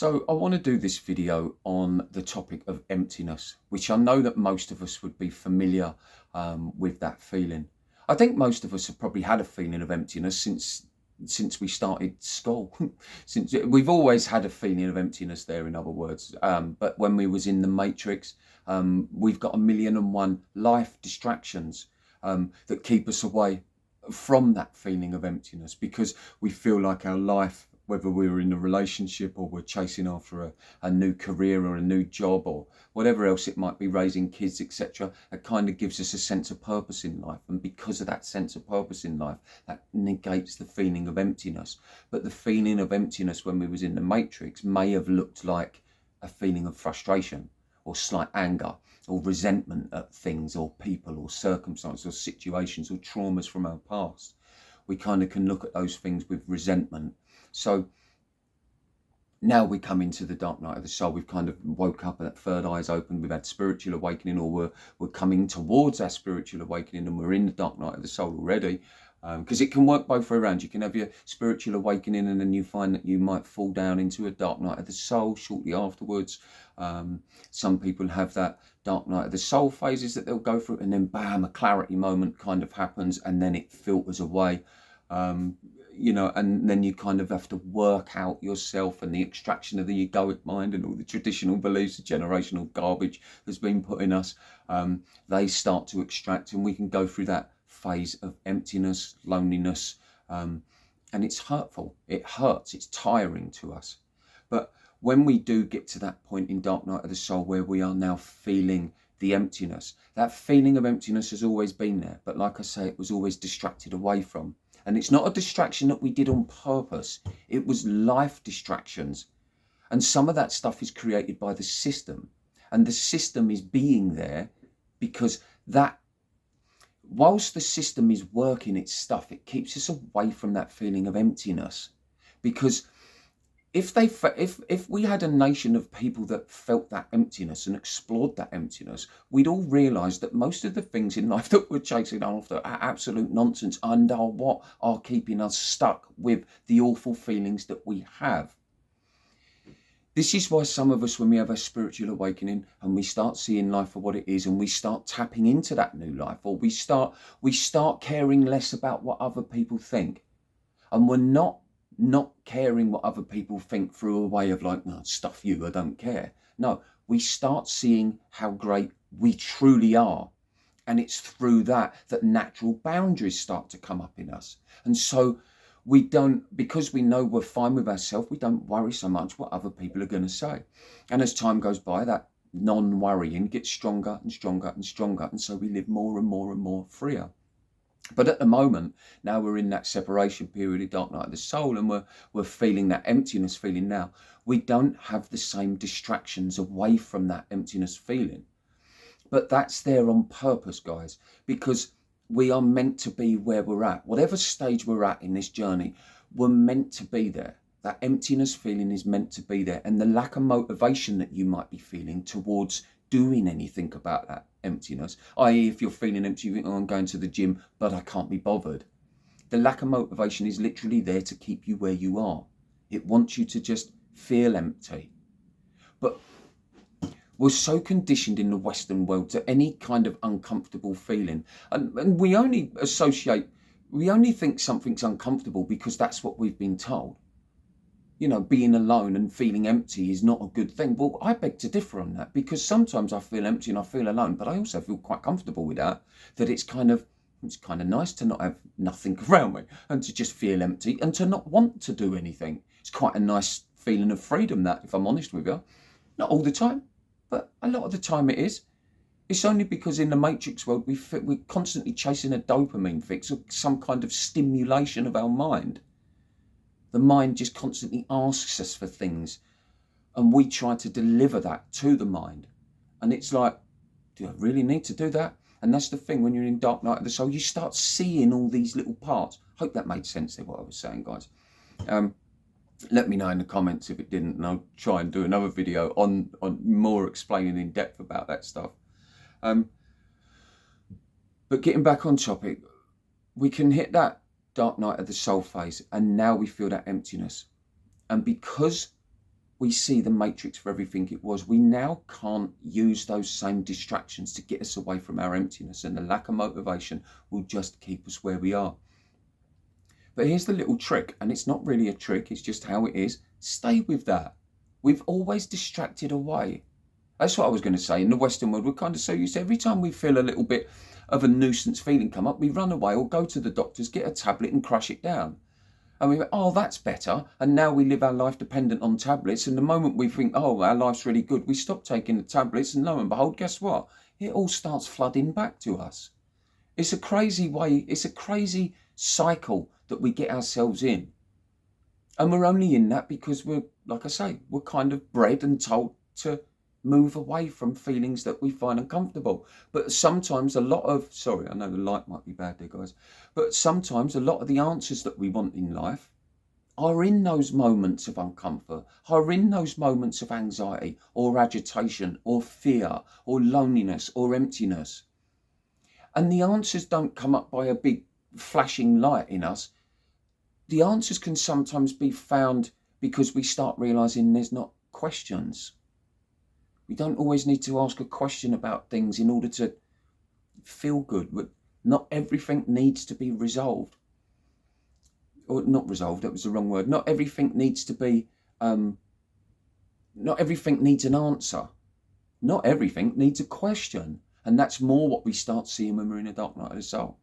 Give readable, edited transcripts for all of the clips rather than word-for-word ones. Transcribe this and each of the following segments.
So I want to do this video on the topic of emptiness, which I know that most of us would be familiar with that feeling. I think most of us have probably had a feeling of emptiness since we started school. Since we've always had a feeling of emptiness there, in other words. But when we was in the matrix, we've got 1,000,001 life distractions that keep us away from that feeling of emptiness, because we feel like our life, whether we're in a relationship or we're chasing after a new career or a new job or whatever else it might be, raising kids, etc., it kind of gives us a sense of purpose in life. And because of that sense of purpose in life, that negates the feeling of emptiness. But the feeling of emptiness when we was in the matrix may have looked like a feeling of frustration or slight anger or resentment at things or people or circumstances or situations or traumas from our past. We kind of can look at those things with resentment. So now we come into the dark night of the soul. We've kind of woke up and that third eye's open. We've had spiritual awakening, or we're coming towards our spiritual awakening, and we're in the dark night of the soul already. Because it can work both way around. You can have your spiritual awakening and then you find that you might fall down into a dark night of the soul shortly afterwards. Some people have that dark night of the soul phases that they'll go through, and then bam, a clarity moment kind of happens, and then it filters away. And then you kind of have to work out yourself, and the extraction of the egoic mind and all the traditional beliefs, the generational garbage that's been put in us, they start to extract, and we can go through that phase of emptiness, loneliness, and it's hurtful, it hurts, it's tiring to us. But when we do get to that point in dark night of the soul where we are now feeling the emptiness, that feeling of emptiness has always been there, but like I say, it was always distracted away from. And it's not a distraction that we did on purpose. It was life distractions. And some of that stuff is created by the system. And the system is being there because that, whilst the system is working its stuff, it keeps us away from that feeling of emptiness. Because if we had a nation of people that felt that emptiness and explored that emptiness, we'd all realise that most of the things in life that we're chasing after are absolute nonsense and are what are keeping us stuck with the awful feelings that we have. This is why some of us, when we have a spiritual awakening and we start seeing life for what it is, and we start tapping into that new life, or we start caring less about what other people think, and we're not caring what other people think through a way of like, no, stuff you, I don't care. No, we start seeing how great we truly are. And it's through that natural boundaries start to come up in us. And so we don't, because we know we're fine with ourselves, we don't worry so much what other people are going to say. And as time goes by, that non-worrying gets stronger and stronger and stronger. And so we live more and more and more freer. But at the moment, now we're in that separation period of dark night of the soul, and we're feeling that emptiness feeling now. We don't have the same distractions away from that emptiness feeling. But that's there on purpose, guys, because we are meant to be where we're at. Whatever stage we're at in this journey, we're meant to be there. That emptiness feeling is meant to be there. And the lack of motivation that you might be feeling towards doing anything about that emptiness, i.e. if you're feeling empty, you think, oh, I'm going to the gym, but I can't be bothered. The lack of motivation is literally there to keep you where you are. It wants you to just feel empty. But we're so conditioned in the Western world to any kind of uncomfortable feeling. And we only think something's uncomfortable because that's what we've been told. You know, being alone and feeling empty is not a good thing. Well, I beg to differ on that, because sometimes I feel empty and I feel alone, but I also feel quite comfortable with that it's kind of nice to not have nothing around me and to just feel empty and to not want to do anything. It's quite a nice feeling of freedom, that, if I'm honest with you. Not all the time, but a lot of the time it is. It's only because in the matrix world, we're constantly chasing a dopamine fix or some kind of stimulation of our mind. The mind just constantly asks us for things, and we try to deliver that to the mind. And it's like, do I really need to do that? And that's the thing, when you're in dark night of the soul, you start seeing all these little parts. Hope that made sense there, what I was saying, guys. Let me know in the comments if it didn't, and I'll try and do another video on more explaining in depth about that stuff. But getting back on topic, we can hit that dark night of the soul phase, and now we feel that emptiness. And because we see the matrix for everything it was. We now can't use those same distractions to get us away from our emptiness, and the lack of motivation will just keep us where we are. But here's the little trick, and it's not really a trick, it's just how it is. Stay with that. We've always distracted away. That's what I was going to say. In the Western world, we're kind of so used to every time we feel a little bit of a nuisance feeling come up, we run away or go to the doctors, get a tablet and crush it down. And we go, oh, that's better. And now we live our life dependent on tablets. And the moment we think, oh, our life's really good, we stop taking the tablets. And lo and behold, guess what? It all starts flooding back to us. It's a crazy way. It's a crazy cycle that we get ourselves in. And we're only in that because we're, like I say, we're kind of bred and told to move away from feelings that we find uncomfortable. But sometimes a lot of, sorry, I know the light might be bad there, guys, but sometimes a lot of the answers that we want in life are in those moments of uncomfort, are in those moments of anxiety or agitation or fear or loneliness or emptiness. And the answers don't come up by a big flashing light in us. The answers can sometimes be found because we start realizing there's not questions. We don't always need to ask a question about things in order to feel good. But not everything needs to be resolved. Or not resolved, that was the wrong word. Not everything needs to be, not everything needs an answer. Not everything needs a question. And that's more what we start seeing when we're in a dark night of the soul.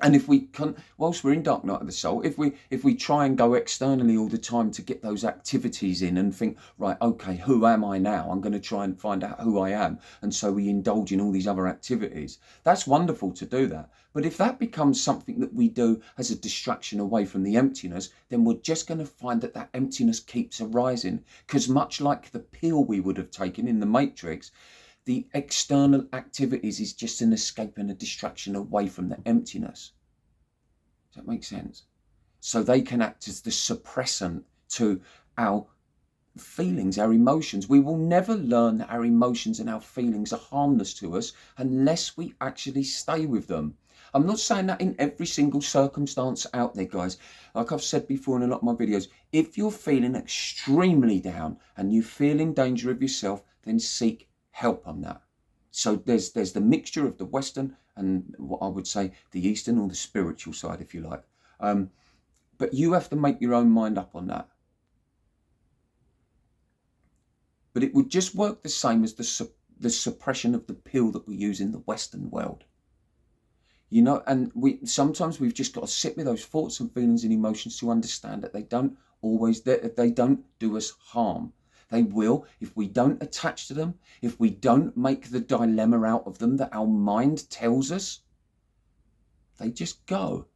And if we can, whilst we're in dark night of the soul, if we try and go externally all the time to get those activities in and think, right, okay, who am I now? I'm going to try and find out who I am. And so we indulge in all these other activities. That's wonderful to do that. But if that becomes something that we do as a distraction away from the emptiness, then we're just going to find that that emptiness keeps arising. Because much like the pill we would have taken in the Matrix, the external activities is just an escape and a distraction away from the emptiness. Does that make sense? So they can act as the suppressant to our feelings, our emotions. We will never learn that our emotions and our feelings are harmless to us unless we actually stay with them. I'm not saying that in every single circumstance out there, guys. Like I've said before in a lot of my videos, if you're feeling extremely down and you feel in danger of yourself, then seek help on that. So there's the mixture of the Western and what I would say the Eastern or the spiritual side, if you like. But you have to make your own mind up on that. But it would just work the same as the suppression of the pill that we use in the Western world. You know, and sometimes we've just got to sit with those thoughts and feelings and emotions to understand that they don't do us harm. They will, if we don't attach to them, if we don't make the dilemma out of them that our mind tells us, they just go.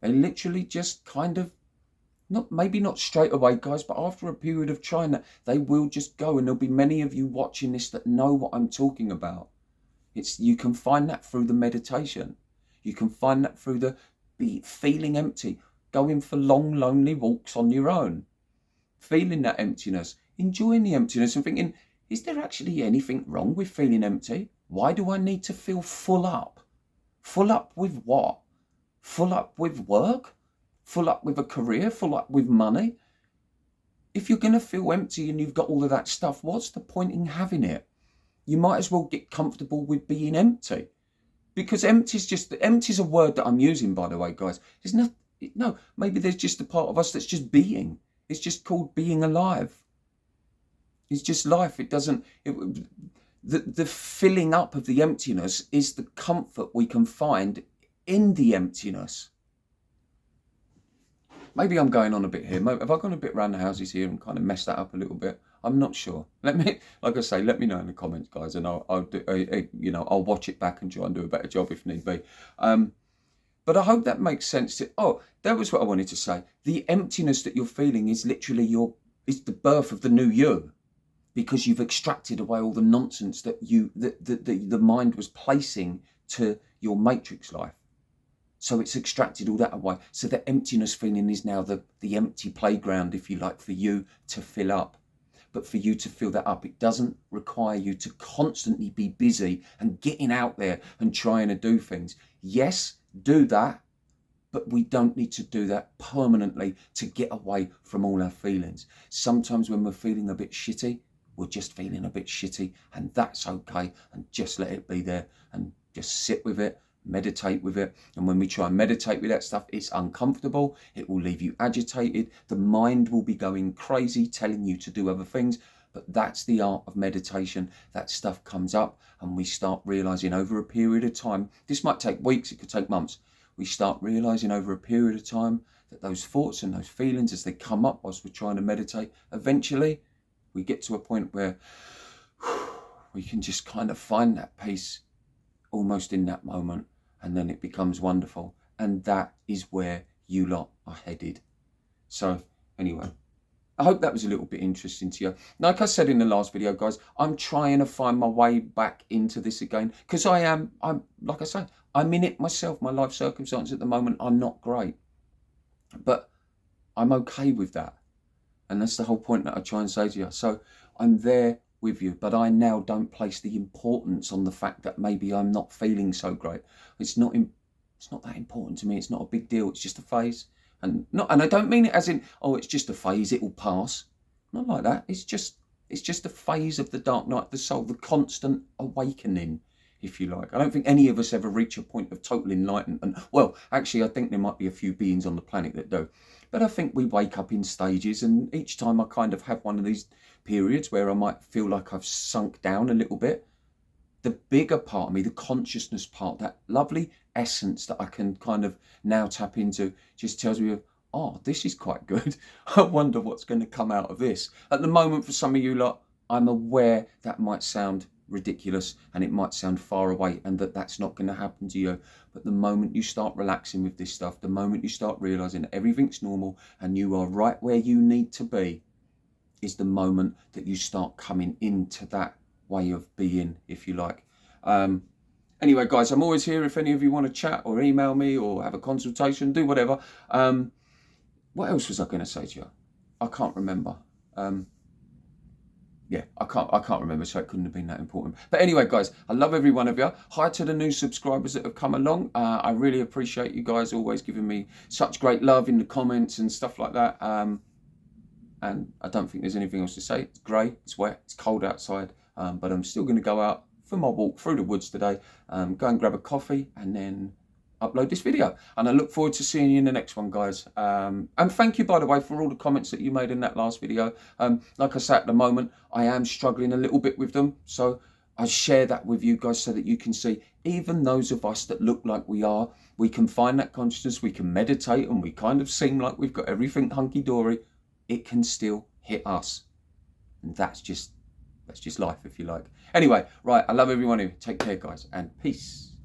They literally just kind of, maybe not straight away, guys, but after a period of trying that, they will just go. And there'll be many of you watching this that know what I'm talking about. You can find that through the meditation. You can find that through the feeling empty, going for long, lonely walks on your own, feeling that emptiness, enjoying the emptiness and thinking, is there actually anything wrong with feeling empty? Why do I need to feel full up? Full up with what? Full up with work? Full up with a career? Full up with money? If you're going to feel empty and you've got all of that stuff, what's the point in having it? You might as well get comfortable with being empty. Because empty's a word that I'm using, by the way, guys. Maybe there's just a part of us that's just being. It's just called being alive. It's just life. The filling up of the emptiness is the comfort we can find in the emptiness. Maybe I'm going on a bit here. Have I gone a bit around the houses here and kind of messed that up a little bit? I'm not sure. Like I say, let me know in the comments, guys, and I'll watch it back and try and do a better job if need be. But I hope that makes sense. That was what I wanted to say. The emptiness that you're feeling is literally is the birth of the new you, because you've extracted away all the nonsense that the mind was placing to your matrix life. So it's extracted all that away. So the emptiness feeling is now the empty playground, if you like, for you to fill up. But for you to fill that up, it doesn't require you to constantly be busy and getting out there and trying to do things. Yes, do that, But we don't need to do that permanently to get away from all our feelings. Sometimes when we're feeling a bit shitty, we're just feeling a bit shitty, and that's okay, and just let it be there and just sit with it, meditate with it. And when we try and meditate with that stuff, it's uncomfortable, it will leave you agitated, the mind will be going crazy telling you to do other things. But that's the art of meditation. That stuff comes up and we start realizing over a period of time, this might take weeks, it could take months, we start realizing over a period of time that those thoughts and those feelings, as they come up whilst we're trying to meditate, eventually we get to a point where we can just kind of find that peace almost in that moment, and then it becomes wonderful. And that is where you lot are headed. So anyway, I hope that was a little bit interesting to you. Like I said in the last video, guys, I'm trying to find my way back into this again, because I'm like I say, I'm in it myself. My life circumstances at the moment are not great, but I'm okay with that. And that's the whole point that I try and say to you. So I'm there with you, but I now don't place the importance on the fact that maybe I'm not feeling so great. It's not that important to me. It's not a big deal. It's just a phase. And I don't mean it as in, oh, it's just a phase, it will pass. Not like that. It's just a phase of the dark night of the soul, the constant awakening, if you like. I don't think any of us ever reach a point of total enlightenment. Well, actually, I think there might be a few beings on the planet that do. But I think we wake up in stages, and each time I kind of have one of these periods where I might feel like I've sunk down a little bit, the bigger part of me, the consciousness part, that lovely essence that I can kind of now tap into, just tells me, oh, this is quite good. I wonder what's going to come out of this. At the moment, for some of you lot, I'm aware that might sound ridiculous and it might sound far away, and that's not going to happen to you. But the moment you start relaxing with this stuff, the moment you start realizing that everything's normal and you are right where you need to be, is the moment that you start coming into that way of being, if you like. Anyway, guys, I'm always here if any of you want to chat or email me or have a consultation, do whatever. What else was I going to say to you? I can't remember. Yeah, I can't remember, so it couldn't have been that important. But anyway, guys, I love every one of you. Hi to the new subscribers that have come along. I really appreciate you guys always giving me such great love in the comments and stuff like that. And I don't think there's anything else to say. It's grey, it's wet, it's cold outside, but I'm still going to go out for my walk through the woods today, go and grab a coffee and then upload this video. And I look forward to seeing you in the next one, guys. And thank you, by the way, for all the comments that you made in that last video. Like I said, at the moment, I am struggling a little bit with them. So I share that with you guys so that you can see, even those of us that look like we can find that consciousness, we can meditate, and we kind of seem like we've got everything hunky-dory. It can still hit us. And that's just life, if you like. Anyway, right, I love every one of you. Take care, guys, and peace.